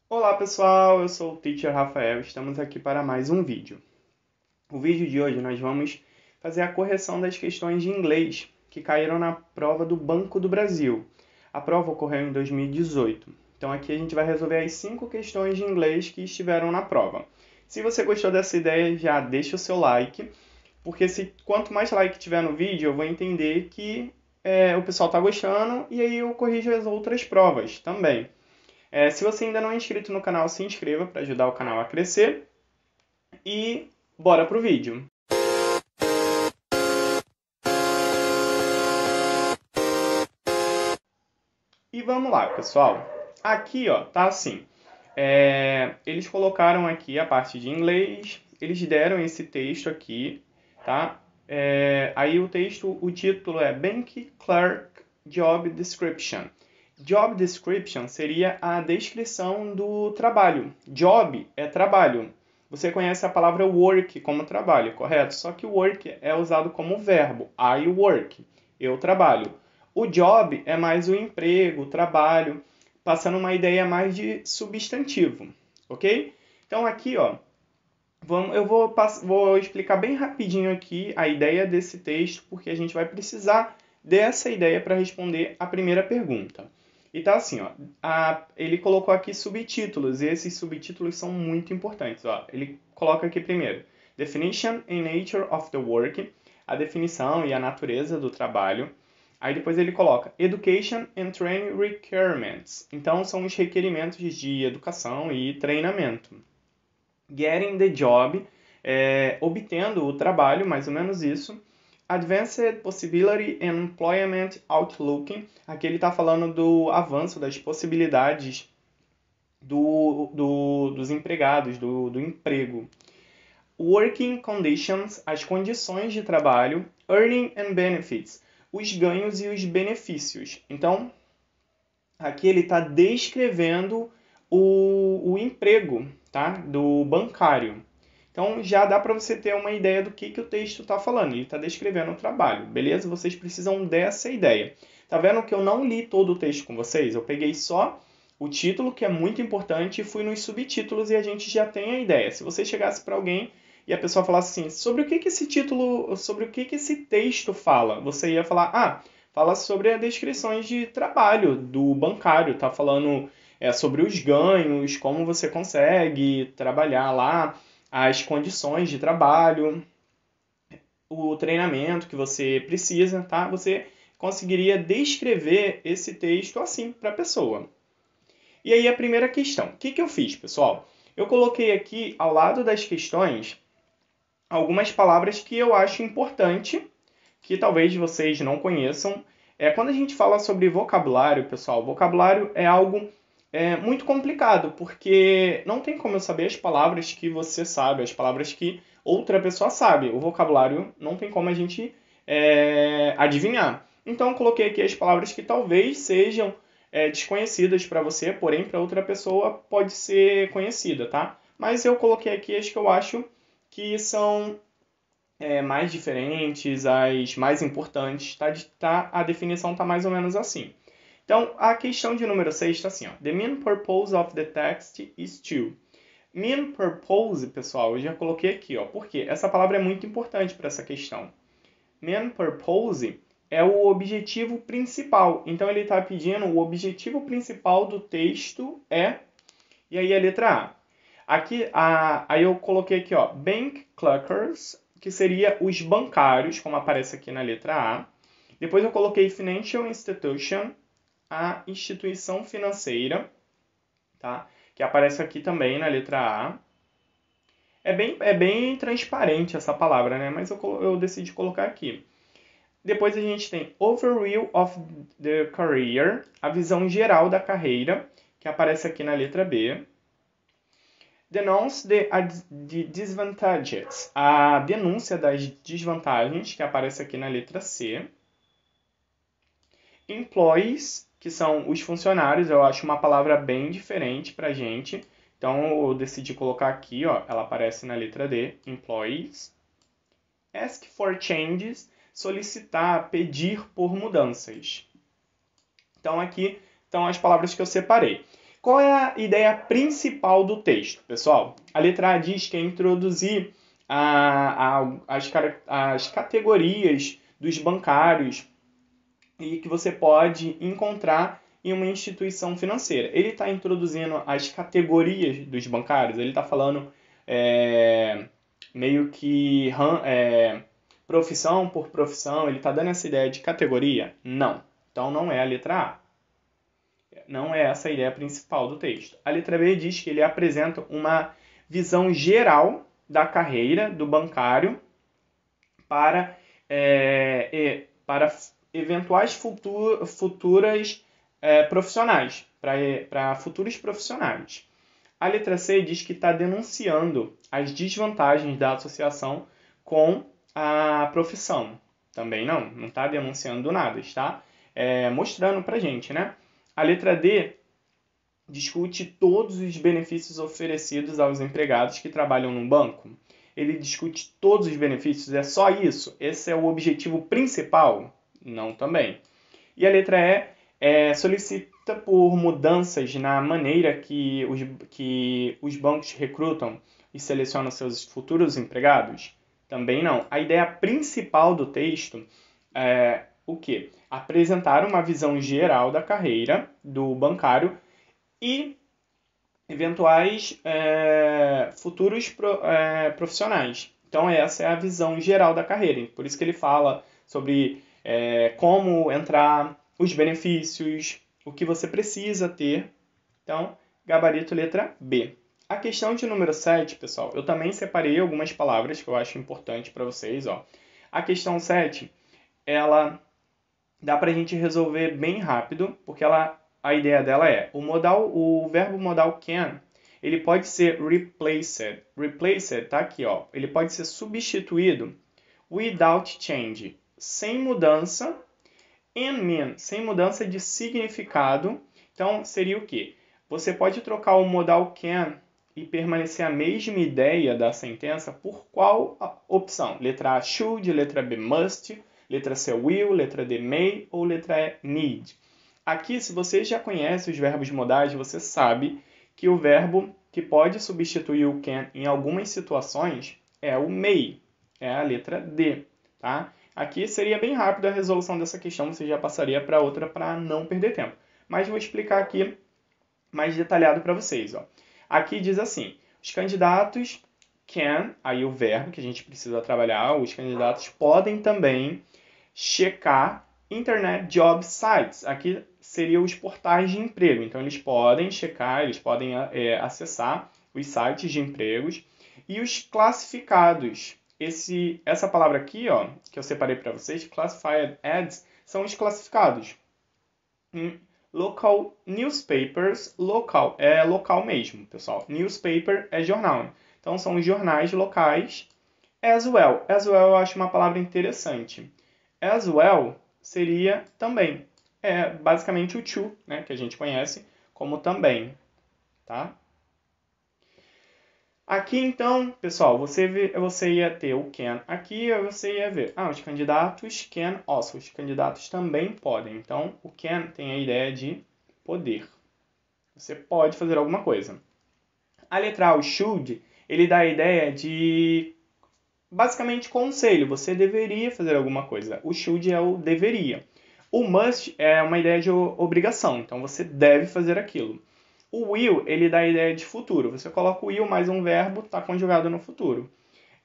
Olá pessoal, eu sou o Teacher Rafael, estamos aqui para mais um vídeo. O vídeo de hoje nós vamos fazer a correção das questões de inglês que caíram na prova do Banco do Brasil. A prova ocorreu em 2018, então aqui a gente vai resolver as 5 questões de inglês que estiveram na prova. Se você gostou dessa ideia, já deixa o seu like, porque quanto mais like tiver no vídeo, eu vou entender que o pessoal está gostando e aí eu corrijo as outras provas também. Se você ainda não é inscrito no canal, se inscreva para ajudar o canal a crescer. E bora pro vídeo. E vamos lá, pessoal. Aqui, ó, tá assim. Eles colocaram aqui a parte de inglês. Eles deram esse texto aqui, tá? Aí o texto, o título é Bank Clerk Job Description. Job description seria a descrição do trabalho. Job é trabalho. Você conhece a palavra work como trabalho, correto? Só que work é usado como verbo. I work. Eu trabalho. O job é mais o emprego, o trabalho, passando uma ideia mais de substantivo, ok? Então aqui, ó, eu vou explicar bem rapidinho aqui a ideia desse texto, porque a gente vai precisar dessa ideia para responder a primeira pergunta. E tá assim, ó, ele colocou aqui subtítulos, e esses subtítulos são muito importantes. Ó. Ele coloca aqui primeiro, Definition and Nature of the Work, a definição e a natureza do trabalho. Aí depois ele coloca Education and Training Requirements. Então são os requerimentos de educação e treinamento. Getting the job, obtendo o trabalho, mais ou menos isso. Advanced Possibility and Employment Outlook, aqui ele está falando do avanço das possibilidades dos empregados, do emprego. Working Conditions, as condições de trabalho. Earning and Benefits, os ganhos e os benefícios. Então, aqui ele está descrevendo o emprego, tá? Do bancário. Então já dá para você ter uma ideia do que o texto está falando. Ele está descrevendo o trabalho, beleza? Vocês precisam dessa ideia. Tá vendo que eu não li todo o texto com vocês? Eu peguei só o título, que é muito importante, e fui nos subtítulos e a gente já tem a ideia. Se você chegasse para alguém e a pessoa falasse assim, sobre o que esse título, sobre o que esse texto fala, você ia falar, fala sobre as descrições de trabalho do bancário, tá falando sobre os ganhos, como você consegue trabalhar lá, as condições de trabalho, o treinamento que você precisa, tá? Você conseguiria descrever esse texto assim para a pessoa. E aí a primeira questão, o que eu fiz, pessoal? Eu coloquei aqui ao lado das questões algumas palavras que eu acho importante, que talvez vocês não conheçam. Quando a gente fala sobre vocabulário, pessoal, vocabulário é algo muito complicado, porque não tem como eu saber as palavras que você sabe, as palavras que outra pessoa sabe. O vocabulário não tem como a gente adivinhar. Então, eu coloquei aqui as palavras que talvez sejam desconhecidas para você, porém, para outra pessoa pode ser conhecida, tá? Mas eu coloquei aqui as que eu acho que são mais diferentes, as mais importantes, a definição está mais ou menos assim. Então, a questão de número 6 está assim, ó. The main purpose of the text is to. Main purpose, pessoal, eu já coloquei aqui, ó. Por quê? Essa palavra é muito importante para essa questão. Main purpose é o objetivo principal. Então, ele está pedindo o objetivo principal do texto é... E aí, a letra A. Aqui, aí eu coloquei aqui, ó, bank clerkers, que seria os bancários, como aparece aqui na letra A. Depois eu coloquei financial institution, a instituição financeira, tá? Que aparece aqui também na letra A. É bem transparente essa palavra, né? Mas eu decidi colocar aqui. Depois a gente tem overview of the career, a visão geral da carreira, que aparece aqui na letra B. Denounce the disadvantages, a denúncia das desvantagens, que aparece aqui na letra C. Employees, que são os funcionários, eu acho uma palavra bem diferente para a gente. Então eu decidi colocar aqui, ó, ela aparece na letra D, employees. Ask for changes, solicitar, pedir por mudanças. Então aqui estão as palavras que eu separei. Qual é a ideia principal do texto, pessoal? A letra A diz que é introduzir as categorias dos bancários e que você pode encontrar em uma instituição financeira. Ele está introduzindo as categorias dos bancários, ele está falando meio que profissão por profissão, ele está dando essa ideia de categoria? Não. Então não é a letra A. Não é essa a ideia principal do texto. A letra B diz que ele apresenta uma visão geral da carreira do bancário para eventuais futuras profissionais, para futuros profissionais. A letra C diz que está denunciando as desvantagens da associação com a profissão. Também não está denunciando nada, está mostrando para a gente, né? A letra D discute todos os benefícios oferecidos aos empregados que trabalham no banco. Ele discute todos os benefícios, é só isso? Esse é o objetivo principal? Não também. E a letra E solicita por mudanças na maneira que os bancos recrutam e selecionam seus futuros empregados? Também não. A ideia principal do texto é o quê? Apresentar uma visão geral da carreira do bancário e eventuais futuros profissionais. Então, essa é a visão geral da carreira. Por isso que ele fala sobre como entrar, os benefícios, o que você precisa ter. Então, gabarito letra B. A questão de número 7, pessoal, eu também separei algumas palavras que eu acho importante para vocês. Ó. A questão 7, ela dá para a gente resolver bem rápido, porque a ideia dela é o verbo modal can, ele pode ser replaced. Replaced tá aqui, ó. Ele pode ser substituído without change, sem mudança, and mean, sem mudança de significado. Então, seria o quê? Você pode trocar o modal can e permanecer a mesma ideia da sentença por qual opção? Letra A, should, letra B, must, letra C, will, letra D, may ou letra E, need. Aqui, se você já conhece os verbos modais, você sabe que o verbo que pode substituir o can em algumas situações é o may, é a letra D, tá? Aqui seria bem rápido a resolução dessa questão, você já passaria para outra para não perder tempo. Mas vou explicar aqui mais detalhado para vocês. Ó. Aqui diz assim, os candidatos can, aí o verbo que a gente precisa trabalhar, os candidatos podem também checar Internet Job Sites. Aqui seriam os portais de emprego. Então, eles podem checar, eles podem acessar os sites de empregos e os classificados. Essa palavra aqui, ó, que eu separei para vocês, classified ads, são os classificados. Local newspapers, local é local mesmo, pessoal. Newspaper é jornal. Então, são os jornais locais. As well. As well eu acho uma palavra interessante. As well seria também. É basicamente o to, né, que a gente conhece como também. Tá? Aqui, então, pessoal, você ia ter o can aqui, você ia ver, os candidatos can also, os candidatos também podem. Então, o can tem a ideia de poder. Você pode fazer alguma coisa. A letra A, o should, ele dá a ideia de, basicamente, conselho. Você deveria fazer alguma coisa. O should é o deveria. O must é uma ideia de obrigação. Então, você deve fazer aquilo. O will, ele dá a ideia de futuro. Você coloca o will mais um verbo, está conjugado no futuro.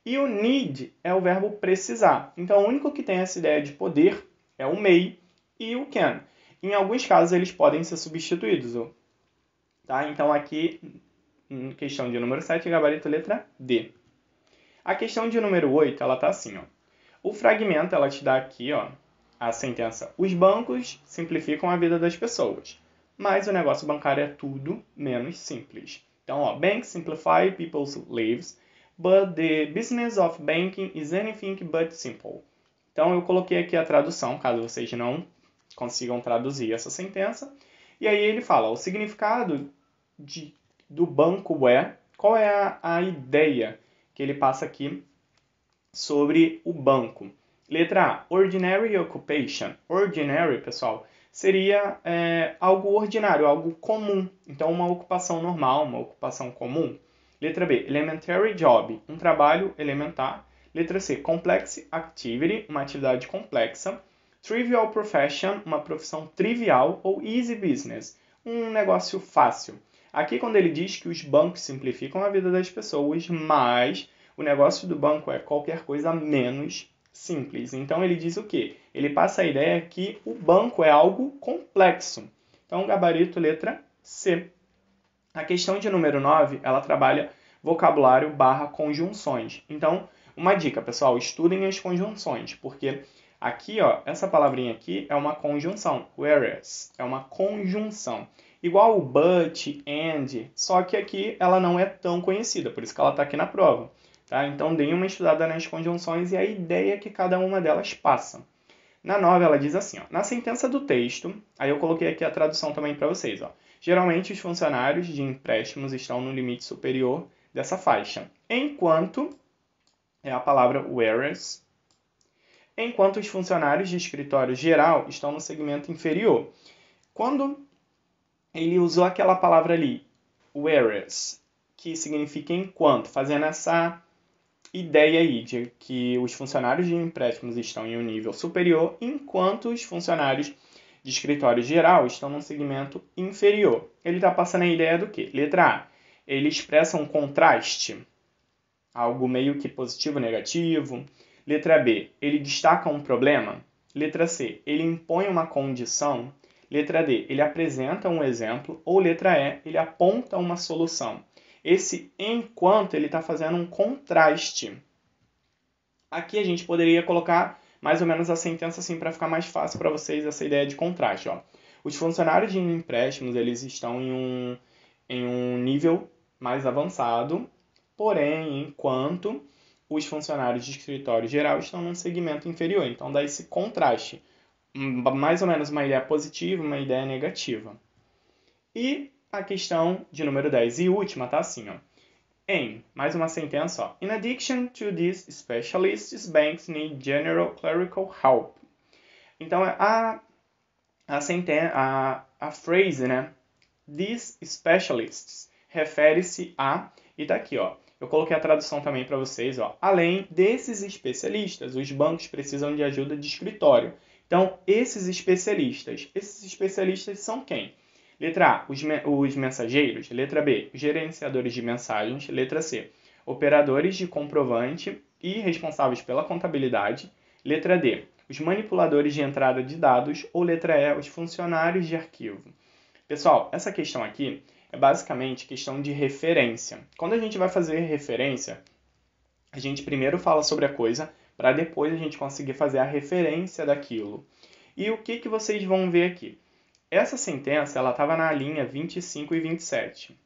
E o need é o verbo precisar. Então, o único que tem essa ideia de poder é o may e o can. Em alguns casos, eles podem ser substituídos. Tá? Então, aqui, questão de número 7, gabarito letra D. A questão de número 8, ela está assim. Ó. O fragmento, ela te dá aqui ó, a sentença. Os bancos simplificam a vida das pessoas. Mas o negócio bancário é tudo menos simples. Então, ó, banks simplify people's lives, but the business of banking is anything but simple. Então, eu coloquei aqui a tradução, caso vocês não consigam traduzir essa sentença. E aí ele fala, o significado do banco é, qual é a ideia que ele passa aqui sobre o banco? Letra A, ordinary occupation. Ordinary, pessoal, seria algo ordinário, algo comum. Então, uma ocupação normal, uma ocupação comum. Letra B, elementary job, um trabalho elementar. Letra C, complex activity, uma atividade complexa. Trivial profession, uma profissão trivial. Ou easy business, um negócio fácil. Aqui, quando ele diz que os bancos simplificam a vida das pessoas, mas o negócio do banco é qualquer coisa menos simples. Então, ele diz o quê? Ele passa a ideia que o banco é algo complexo. Então, gabarito letra C. A questão de número 9, ela trabalha vocabulário / conjunções. Então, uma dica, pessoal, estudem as conjunções, porque aqui, ó, essa palavrinha aqui é uma conjunção, whereas, é uma conjunção. Igual o but, and, só que aqui ela não é tão conhecida, por isso que ela está aqui na prova. Tá? Então, deem uma estudada nas conjunções e a ideia que cada uma delas passa. Na 9, ela diz assim, ó, na sentença do texto, aí eu coloquei aqui a tradução também para vocês, ó. Geralmente, os funcionários de empréstimos estão no limite superior dessa faixa, enquanto, é a palavra whereas, enquanto os funcionários de escritório geral estão no segmento inferior. Quando ele usou aquela palavra ali, whereas, que significa enquanto, fazendo essa ideia aí de que os funcionários de empréstimos estão em um nível superior, enquanto os funcionários de escritório geral estão num segmento inferior. Ele está passando a ideia do quê? Letra A, ele expressa um contraste, algo meio que positivo ou negativo. Letra B, ele destaca um problema. Letra C, ele impõe uma condição. Letra D, ele apresenta um exemplo. Ou letra E, ele aponta uma solução. Esse enquanto ele está fazendo um contraste. Aqui a gente poderia colocar mais ou menos a sentença assim para ficar mais fácil para vocês essa ideia de contraste. Ó. Os funcionários de empréstimos eles estão em um nível mais avançado, porém, enquanto os funcionários de escritório geral estão num segmento inferior. Então dá esse contraste. Mais ou menos uma ideia positiva, uma ideia negativa. E a questão de número 10 e última tá assim, ó. Mais uma sentença, ó. In addition to these specialists, banks need general clerical help. Então, a phrase, né? These specialists refere-se a... E tá aqui, ó. Eu coloquei a tradução também para vocês, ó. Além desses especialistas, os bancos precisam de ajuda de escritório. Então, esses especialistas são quem? Letra A, os mensageiros. Letra B, os gerenciadores de mensagens. Letra C, operadores de comprovante e responsáveis pela contabilidade. Letra D, os manipuladores de entrada de dados. Ou letra E, os funcionários de arquivo. Pessoal, essa questão aqui é basicamente questão de referência. Quando a gente vai fazer referência, a gente primeiro fala sobre a coisa para depois a gente conseguir fazer a referência daquilo. E o que vocês vão ver aqui? Essa sentença ela estava na linha 25 e 27.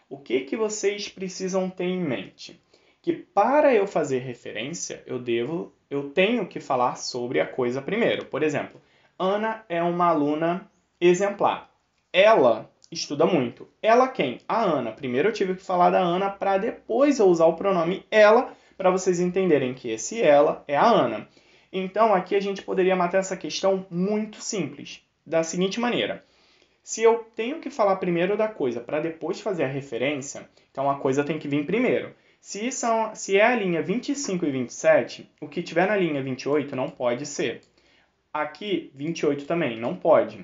O que vocês precisam ter em mente? Que para eu fazer referência, eu tenho que falar sobre a coisa primeiro. Por exemplo, Ana é uma aluna exemplar. Ela estuda muito. Ela quem? A Ana. Primeiro eu tive que falar da Ana para depois eu usar o pronome ela para vocês entenderem que esse ela é a Ana. Então aqui a gente poderia matar essa questão muito simples. Da seguinte maneira, se eu tenho que falar primeiro da coisa para depois fazer a referência, então a coisa tem que vir primeiro. Se é a linha 25 e 27, o que tiver na linha 28 não pode ser. Aqui, 28 também não pode.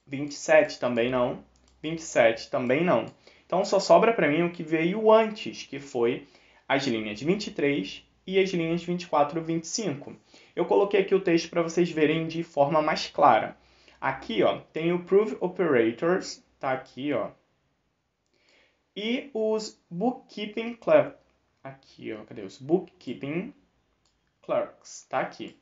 27 também não. 27 também não. Então só sobra para mim o que veio antes, que foi as linhas 23 e as linhas 24 e 25. Eu coloquei aqui o texto para vocês verem de forma mais clara. Aqui, ó, tem o prove operators, tá aqui, ó. E os bookkeeping clerks. Aqui, ó, cadê os bookkeeping clerks? Tá aqui.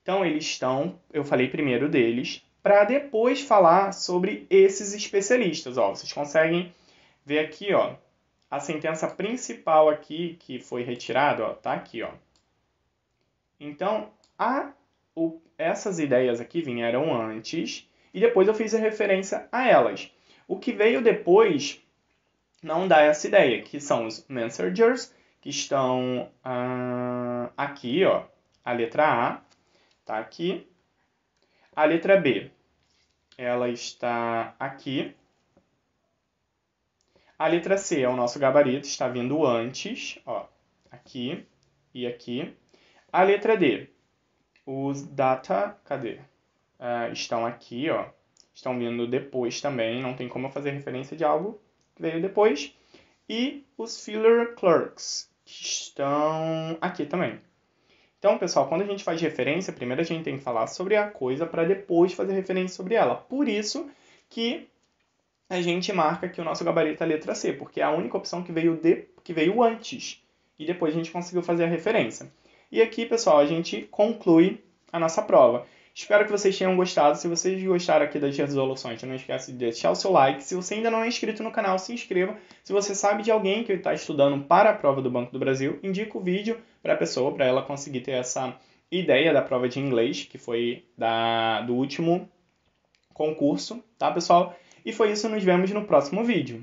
Então, eles estão, eu falei primeiro deles, para depois falar sobre esses especialistas, ó. Vocês conseguem ver aqui, ó, a sentença principal aqui que foi retirada, ó, tá aqui, ó. Então, essas ideias aqui vieram antes e depois eu fiz a referência a elas. O que veio depois não dá essa ideia, que são os messengers, que estão aqui, ó, a letra A, tá aqui. A letra B, ela está aqui. A letra C é o nosso gabarito, está vindo antes, ó, aqui e aqui. A letra D, os data, cadê? Estão aqui, ó, estão vindo depois também, não tem como eu fazer referência de algo que veio depois. E os filler clerks, que estão aqui também. Então, pessoal, quando a gente faz referência, primeiro a gente tem que falar sobre a coisa para depois fazer referência sobre ela. Por isso que a gente marca aqui o nosso gabarito a letra C, porque é a única opção que veio antes. E depois a gente conseguiu fazer a referência. E aqui, pessoal, a gente conclui a nossa prova. Espero que vocês tenham gostado. Se vocês gostaram aqui das resoluções, não esquece de deixar o seu like. Se você ainda não é inscrito no canal, se inscreva. Se você sabe de alguém que está estudando para a prova do Banco do Brasil, indica o vídeo para a pessoa, para ela conseguir ter essa ideia da prova de inglês, que foi do último concurso, tá, pessoal? E foi isso, nos vemos no próximo vídeo.